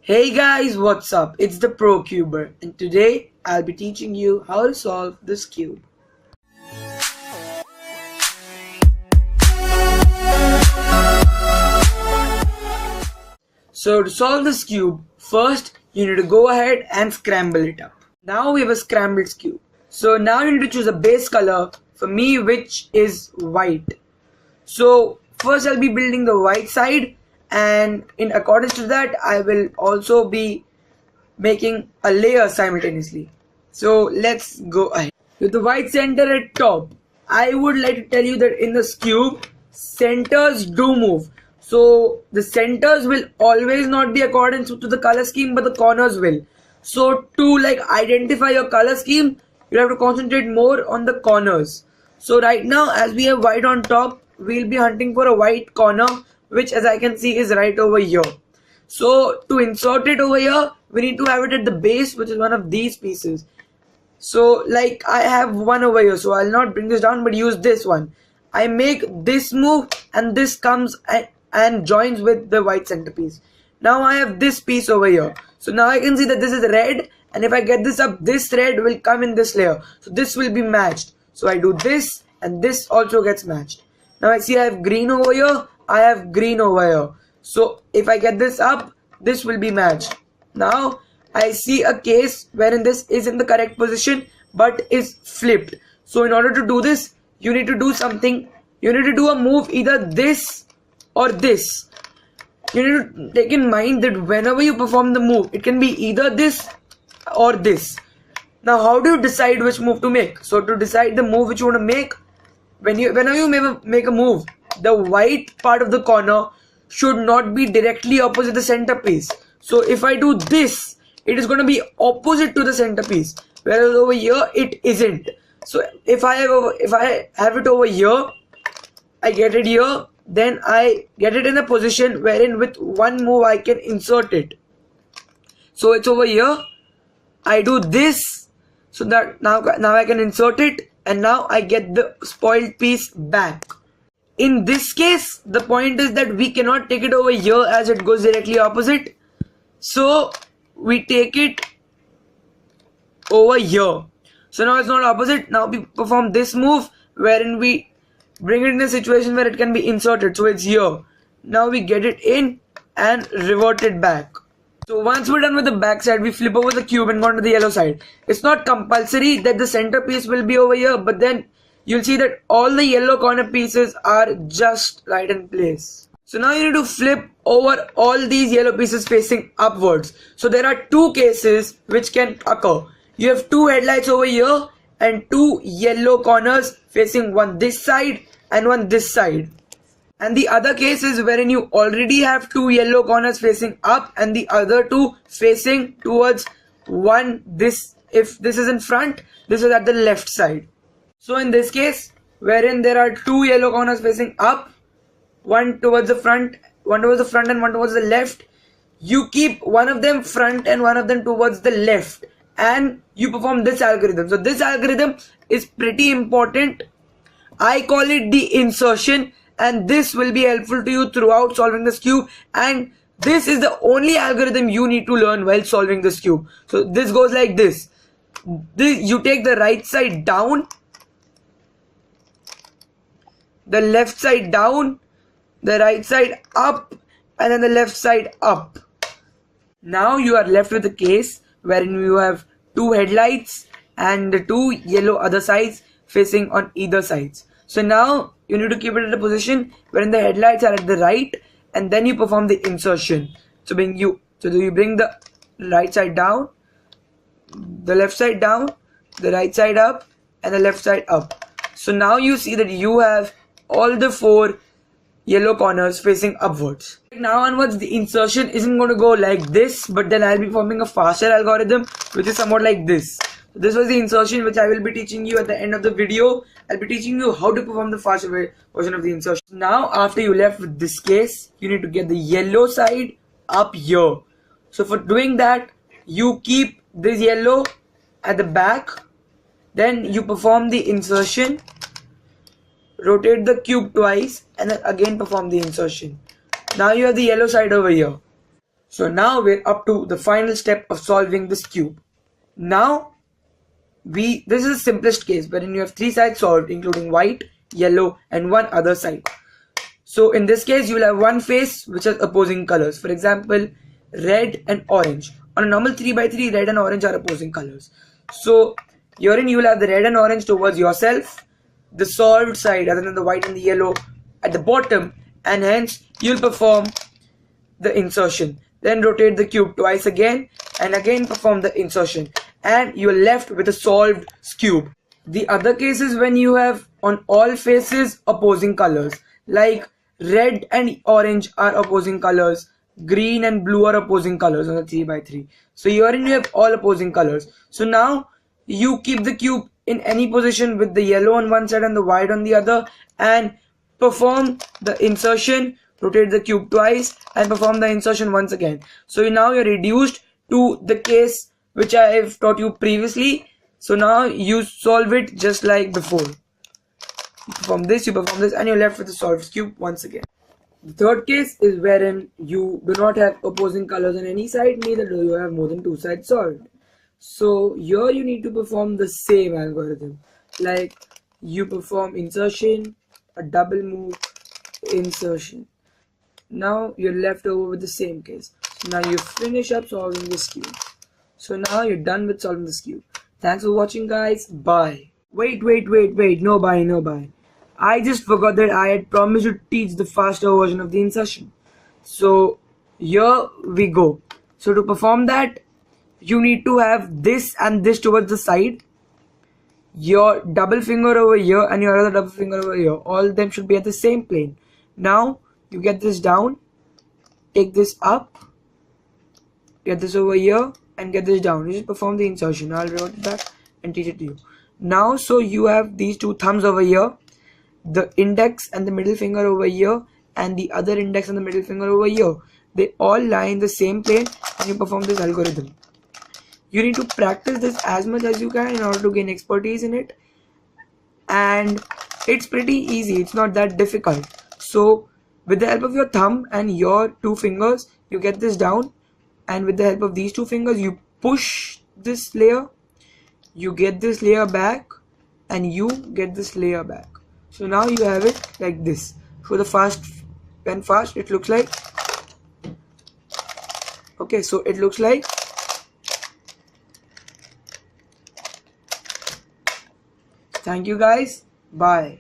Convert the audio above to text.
Hey guys, what's up? It's the Pro Cuber, and today I'll be teaching you how to solve this cube. So to solve this cube, first you need to go ahead and scramble it up. Now we have a scrambled cube. So now you need to choose a base color, for me which is white. So first I'll be building the white side, and in accordance to that I will also be making a layer simultaneously. So let's go ahead. With the white center at top, I would like to tell you that in this cube, centers do move. So the centers will always not be according to the color scheme, but the corners will. So to identify your color scheme, you have to concentrate more on the corners. So right now, as we have white on top, we'll be hunting for a white corner, which as I can see is right over here. So to insert it over here, we need to have it at the base, which is one of these pieces. So I have one over here, so I'll not bring this down but use this one. I make this move and this comes and joins with the white centerpiece. Now I have this piece over here. So now I can see that this is red, and if I get this up, this red will come in this layer. So this will be matched. So I do this and this also gets matched. Now I see I have green over here, I have green over here. So if I get this up, this will be matched. Now I see a case wherein this is in the correct position but is flipped. So in order to do this, you need to do something. You need to do a move, either this or this. You need to take in mind that whenever you perform the move, it can be either this or this. Now how do you decide which move to make? So to decide the move which you want to make, whenever you make a move, the white part of the corner should not be directly opposite the centerpiece. So if I do this, it is going to be opposite to the centerpiece, whereas over here it isn't. So if I have it over here, I get it here, then I get it in a position wherein with one move I can insert it. So it's over here, I do this, so that now I can insert it, and now I get the spoiled piece back. In this case, the point is that we cannot take it over here as it goes directly opposite. So we take it over here. So now it's not opposite. Now we perform this move wherein we bring it in a situation where it can be inserted. So it's here. Now we get it in and revert it back. So once we're done with the back side, we flip over the cube and go on to the yellow side. It's not compulsory that the centerpiece will be over here, but then you'll see that all the yellow corner pieces are just right in place. So now you need to flip over all these yellow pieces facing upwards. So there are two cases which can occur. You have two headlights over here and two yellow corners facing one this side and one this side. And the other case is wherein you already have two yellow corners facing up and the other two facing towards one this. If this is in front, this is at the left side. So in this case, wherein there are two yellow corners facing up, one towards the front and one towards the left, you keep one of them front and one of them towards the left, and you perform this algorithm. So this algorithm is pretty important. I call it the insertion, and this will be helpful to you throughout solving this cube, and this is the only algorithm you need to learn while solving this cube. So this goes like this. You take the right side down, the left side down, the right side up, and then the left side up. Now you are left with a case wherein you have two headlights and the two yellow other sides facing on either sides. So now you need to keep it at a position wherein the headlights are at the right, and then you perform the insertion. So you bring the right side down, the left side down, the right side up, and the left side up. So now you see that you have all the four yellow corners facing upwards. Now onwards, the insertion isn't going to go like this, but then I'll be forming a faster algorithm which is somewhat like this. This was the insertion which I will be teaching you at the end of the video. I'll be teaching you how to perform the faster version of the insertion. Now after you left with this case, you need to get the yellow side up here. So for doing that, you keep this yellow at the back, then you perform the insertion, rotate the cube twice, and then again perform the insertion. Now you have the yellow side over here. So now we're up to the final step of solving this cube. Now this is the simplest case wherein you have three sides solved, including white, yellow and one other side. So in this case you will have one face which has opposing colors. For example, red and orange. On a normal 3x3, red and orange are opposing colors. So herein you will have the red and orange towards yourself, the solved side other than the white and the yellow at the bottom, and hence you'll perform the insertion. Then rotate the cube twice again and again perform the insertion, and you are left with a solved cube. The other case is when you have on all faces opposing colors, like red and orange are opposing colors, green and blue are opposing colors on the 3x3. So herein you have all opposing colors. So now you keep the cube in any position with the yellow on one side and the white on the other, and perform the insertion, rotate the cube twice and perform the insertion once again. So now you're reduced to the case which I have taught you previously. So now you solve it just like before. You perform this, and you're left with the solved cube once again. The third case is wherein you do not have opposing colors on any side, neither do you have more than two sides solved. So here you need to perform the same algorithm, like you perform insertion, a double move, insertion. Now you're left over with the same case. So now you finish up solving this cube. So now you're done with solving this cube. Thanks for watching, guys. Bye. Wait, no bye. I just forgot that I had promised to teach the faster version of the insertion. So here we go. So to perform that, you need to have this and this towards the side, your double finger over here and your other double finger over here. All of them should be at the same plane. Now you get this down, take this up, get this over here and get this down. You just perform the insertion. I'll revert it back and teach it to you. Now so you have these two thumbs over here, the index and the middle finger over here, and the other index and the middle finger over here. They all lie in the same plane and you perform this algorithm. You need to practice this as much as you can in order to gain expertise in it, and it's pretty easy, it's not that difficult. So with the help of your thumb and your two fingers you get this down, and with the help of these two fingers you push this layer, you get this layer back, and you get this layer back. So now you have it like this. So the fast it looks like, okay, so it looks like thank you guys, bye.